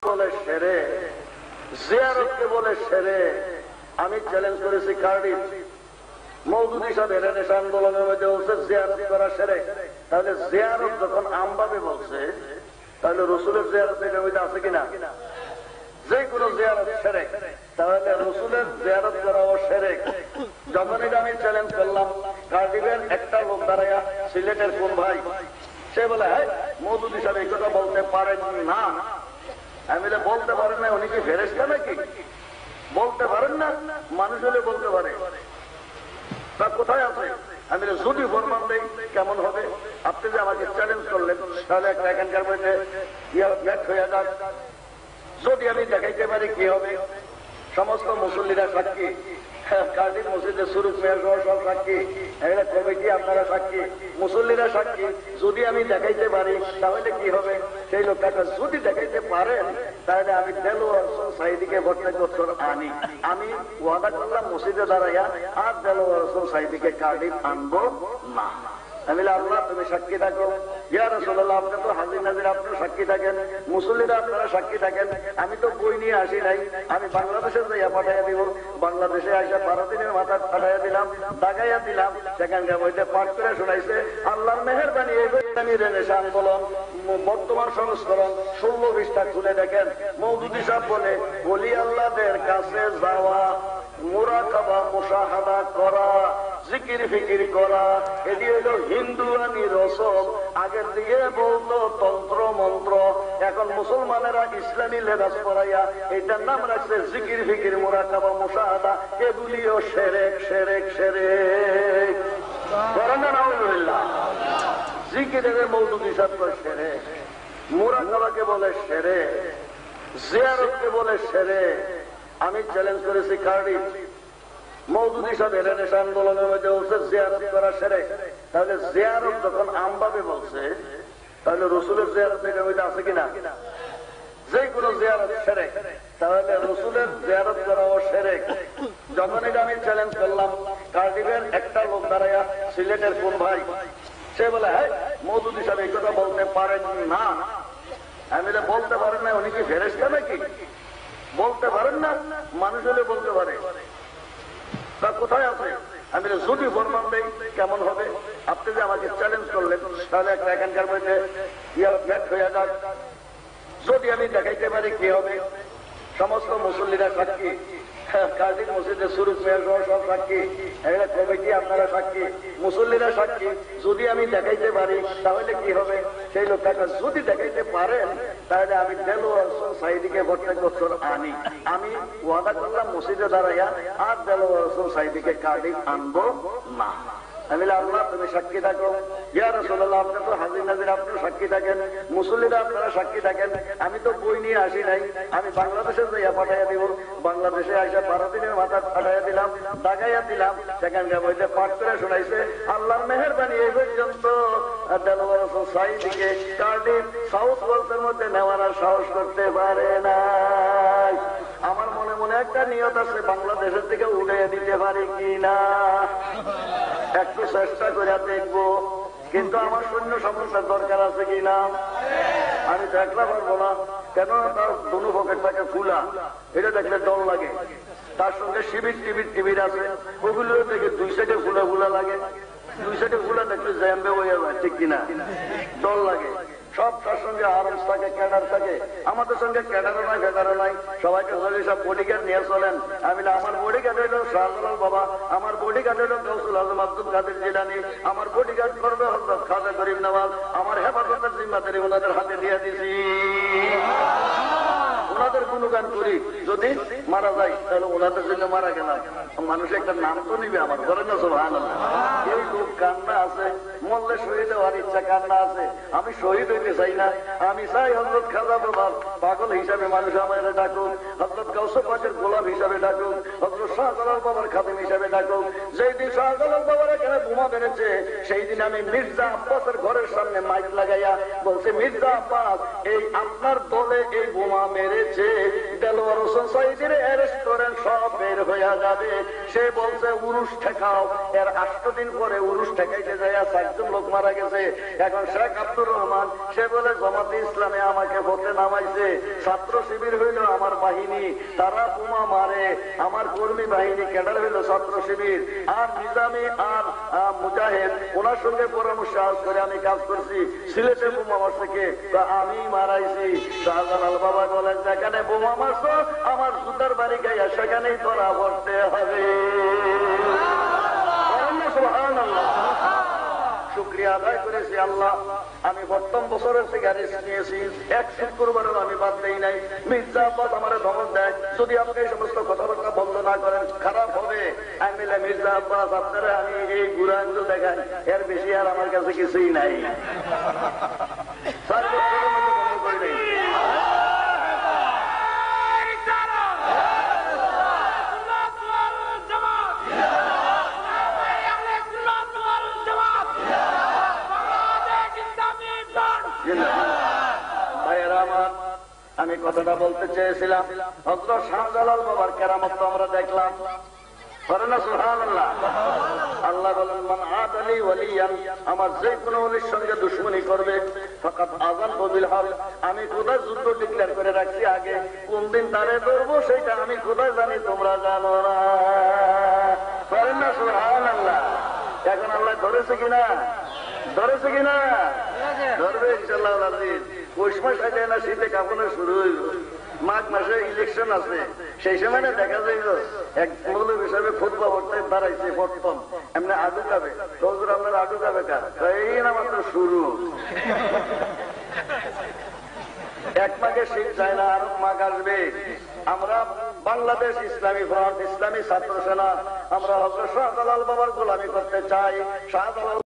বলে সেরে, জিয়ারতকে বলে সেরে। আমি চ্যালেঞ্জ করেছি কার্ডিফ মওদুদী সাহেব রেনেসাঁ আন্দোলনের মধ্যে বলছে জিয়ারত করা সেরে। তাহলে জিয়ারত যখন আমভাবে বলছে, তাহলে রসুলের জিয়ারত এটার মধ্যে আছে কিনা? যে কোনো জিয়ারত সেরেক, তাহলে রসুলের জিয়ারত করাও সেরেক। যখন এটা আমি চ্যালেঞ্জ করলাম, কার্ডিফের একটা লোক দাঁড়াইয়া, সিলেটের কোন ভাই, সে বলে হ্যাঁ মওদুদী সাহেব এই কথা বলতে পারেন না। আমি বলতে পারেন না, উনি কি ফেরেশতা নাকি? বলতে পারেন না, মানুষ হলে বলতে পারে। তা কোথায় আছে? আমি যদি ফরমান দেই কেমন হবে? আপনি যে আমাকে চ্যালেঞ্জ করলেন, তাহলে একটা এখানকার মধ্যে হয়ে যাক। যদি আমি দেখাইতে পারি কি হবে? সমস্ত মুসল্লিরা সাক্ষী, কার্ডিফ মসজিদে সুরুজ মেয়র সহ সব সাক্ষী, একটা কমিটি আপনারা সাক্ষী, মুসল্লিরা সাক্ষী। যদি আমি দেখাইতে পারি তাহলে কি হবে? সেই লোকটাকে যদি দেখাইতে পারেন, তাহলে আমি দেলোয়ার হোসেন সাঈদীকে প্রত্যেক বছর আনি। আমি ওয়াদা করলাম মসজিদে দাঁড়াইয়া আর দেলোয়ার হোসেন সাঈদীকে কার্ডিফ আনবো না। আমি আল্লাহ তুমি সাক্ষী থাকো, ইয়া রাসূলুল্লাহ আপনি তো হাজির নাজির, আপনিও সাক্ষী থাকেন, মুসল্লিরা আপনারা সাক্ষী থাকেন। আমি তো বই নিয়ে আসি নাই, আমি বাংলাদেশে যাইয়া পাঠাইয়া দিব। বাংলাদেশে আসা 12 দিনের মাথা পাঠাইয়া দিলাম, দাগাইয়া দিলাম। সেখানকার মধ্যে পাঠ করে শোনাইছে। আল্লাহর মেহেরবানি এই আমি রেনেসাঁ আন্দোলন বর্তমান সংস্করণ 16 পৃষ্ঠা খুলে দেখেন। মওদুদী সাহেব বলে ওলি আল্লাহদের কাছে যাওয়া, মুরাকাবা মুশাহাদা করা, জিকির ফিকির করা, এটি হইল হিন্দুয়ানি রসম। আগের দিকে বলতো তন্ত্র মন্ত্র, এখন মুসলমানেরা ইসলামী লেবাস পরাইয়া এটার নাম রাখছে জিকির ফিকির মুরাকাবা মুশাহাদা। এগুলিও সেরেক সেরেক সেরেক। করেন না নাউজুবিল্লাহ? জিকিরের মওদুদী সাহেব সেরেক, মুরাকাবাকে বলে সেরেক, জিয়ারতকে বলে সেরেক। আমি চ্যালেঞ্জ করেছি কার্ডিফ মওদুদী সাহেব রেনেসাঁ আন্দোলনের মধ্যে বলছে জিয়ারত করা সেরেক। তাহলে জিয়ারত যখন আমভাবে বলছে, তাহলে রসুলের জিয়ারত এটার মধ্যে আছে কিনা? যে কোনো জিয়ারত সেরেক, তাহলে রসুলের জিয়ারত করাও সেরেক। যখন এটা আমি চ্যালেঞ্জ করলাম, কার্ডিফের একটা লোক দাঁড়াইয়া, সিলেটের কোন ভাই, সে বলে হ্যাঁ মওদুদী সাহেব এই কথা বলতে পারেন না। আমি বলতে পারেন না, উনি কি ফেরেশতা নাকি? বলতে পারেন না, মানুষ হলে বলতে পারে। তা কোথায় আছে? আমি যদি ফরমান দেই কেমন হবে? আপনি যে আমাকে চ্যালেঞ্জ করলেন, তাহলে একটা এখানকার মধ্যে হয়ে যাক। যদি আমি দেখাইতে পারি কি হবে? সমস্ত মুসল্লিরা সাক্ষী, কার্ডিফ মসজিদে সুরুজ মেয়র সহ সব সাক্ষী, একটা কমিটি আপনারা সাক্ষী, মুসল্লিরা সাক্ষী। যদি আমি দেখাইতে পারি তাহলে কি হবে? সেই লোকটাকে যদি দেখাইতে পারেন, তাহলে আমি দেলোয়ার হোসেন সাঈদীকে প্রত্যেক বছর আনি। আমি ওয়াদা করলাম মসজিদে দাঁড়াইয়া আর দেলোয়ার হোসেন সাঈদীকে কার্ডিফ আনবো না। আমি আল্লাহ তুমি সাক্ষী থাকো, ইয়া রাসূলুল্লাহ আপনি তো হাজির নাজির, আপনিও সাক্ষী থাকেন, মুসল্লিরা আপনারা সাক্ষী থাকেন। আমি তো বই নিয়ে আসি নাই, আমি বাংলাদেশে যাইয়া পাঠাইয়া দিব। বাংলাদেশে আসা 12 দিনের মাথা পাঠাইয়া দিলাম, দাগাইয়া দিলাম। সেখানকার মধ্যে পাঠ করে শোনাইছে। আল্লাহর মেহেরবানি এই পর্যন্ত দেলোয়ার হোসেন সাঈদীকে কার্ডিফ সাউথ ওয়েলসের মধ্যে নেওয়ার সাহস করতে পারে নাই। আমার মনে মনে একটা নিয়ত আছে, বাংলাদেশের থেকে উঠে দিতে পারি কিনা একটু চেষ্টা করে দেখবো। কিন্তু আমার সৈন্য সমস্যার দরকার আছে কিনা আমি দেখলে পারবো না। কেন? তার দুনো পকেটটাকে ফুলা, এটা দেখলে ডর লাগে। তার সঙ্গে শিবির টিবির টিবির আছে, ওগুলো দেখে 2 সাইডে ফুলা ফুলা লাগে। 2 সাইডে ফুলা দেখলে জ্যাম্বে হয়ে যায়, ঠিক কিনা? ডর লাগে। সব তার সঙ্গে আরাম থাকে, ক্যাডার থাকে। আমাদের সঙ্গে ক্যাডারও নাই, ফেডারও নাই। সবাইকে সব বডিগার্ড নিয়ে চলেন। আমি আমার বডিগার্ড হইল শাহজালাল বাবা, আমার বডিগার্ড হইল গৌসুল আজম আব্দুল কাদের জিলানী, আমার বডিগার্ড করবে হযরত খাজা গরিব নওয়াজ। আমার হেফাজতের জিম্মাদারি ওনাদের হাতে দিয়ে দিছি। ওনাদের গুণগান করি, যদি মারা যায় তাহলে ওনাদের জন্য মারা গেলাম। মানুষ একটা নাম তো নিবে আমার, ধরেন না সুবহানাল্লাহ। এই লোক কান্না আছে, মরলে শহীদ হওয়ার ইচ্ছা কান্না আছে। আমি শহীদ হইতে চাই না, আমি চাই হযরত খাজা বাবার পাগল হিসাবে মানুষ আমার ডাকুক, হযরত গাউস পাকের গোলাম হিসাবে ডাকুক, হযরত শাহজালাল বাবার খাদেম হিসাবে ডাকুক। যেই দিন শাহজালাল বাবার এখানে বোমা মেরেছে, সেই দিন আমি মির্জা আব্বাসের ঘরের সামনে মাইক লাগাইয়া বলছে, মির্জা আব্বাস এই আপনার দলে এই বোমা মেরেছে, দেলোয়ার হোসেন সাইদির অ্যারেস্ট করেন, সব বের হইয়া যাবে। সে বলছে উরুস ঠেকাও। এর 8 দিন পরে উরুস ঠেকাইতে যায় 4জন লোক মারা গেছে। এখন শেখ আব্দুর রহমান সে বলে জামাতে ইসলামে আমাকে ভোটে নামাইছে, ছাত্র শিবির হইল আমার বাহিনী, তারা বোমা মারে, আমার কর্মী বাহিনী ক্যাডার হইল ছাত্র শিবির। আর নিজামী আর মুজাহিদ ওনার সঙ্গে পরামর্শ করে আমি কাজ করছি। সিলেটে বোমা মারছে কে? আমি মারাইছি। শাহজালাল বাবা বলেন যেখানে বোমা মারছ আমার জুতার বাড়ি গাইয়া সেখানেই ধরা পড়তে হবে। শুক্রিয়া আদায় করেছি আল্লাহ, আমি প্রথম বছরের থেকে রিস্ক নিয়েছি, এক শুক্রবারেও আমি বাদ দেই নাই। মির্জা আব্বাস আমার ধমক দেয়, যদি আপনি এই সমস্ত কথাবার্তা বন্ধ না করেন খারাপ হবে। আমি বলে মির্জা আব্বাস আপনারা আমি এই গুড়াগুলো দেখাই, এর বেশি আর আমার কাছে কিছুই নাই। 4 বছরের মধ্যে বন্ধ করে দেয়। ভাইয়েরা আমার, আমি কথাটা বলতে চেয়েছিলাম, হযরত শাহজালাল বাবার কেরামত তো আমরা দেখলাম, সুবহানাল্লাহ। আল্লাহ বলেন মান আদালি ওয়ালিয়ান, আমার যে কোনো ওলির সঙ্গে দুশমনি করবে ফাকাদ আযানতু বিল হক, আমি খোদা যুদ্ধ ডিক্লেয়ার করে রাখছি আগে, কোন দিন তারে ধরবো সেটা আমি খোদা জানি, তোমরা জানো না। সুবহানাল্লাহ। এখন আল্লাহ ধরেছে কিনা? ধরেছে কিনা? ধরবে ইনশাআল্লাহ। পৌষ মাস আগে না শীতে কাঁপানো শুরু হইল, মাঘ মাসে ইলেকশন আছে, সেই সময় দেখা যাইল এক মৌলবী হিসাবে ফুটবল ভোটে দাঁড়াইছে প্রথম, এমনি আডু খাবে, হুজুর আপনার আডু খাবে কার? এই না মাত্র শুরু। 1 মাঘে শীত যায় না, আরব মাঘ আসবে। আমরা বাংলাদেশ ইসলামী ফ্রন্ট, ইসলামী ছাত্র সেনা, আমরা হযরত শাহজালাল বাবার গোলামি করতে চাই। শাহজালাল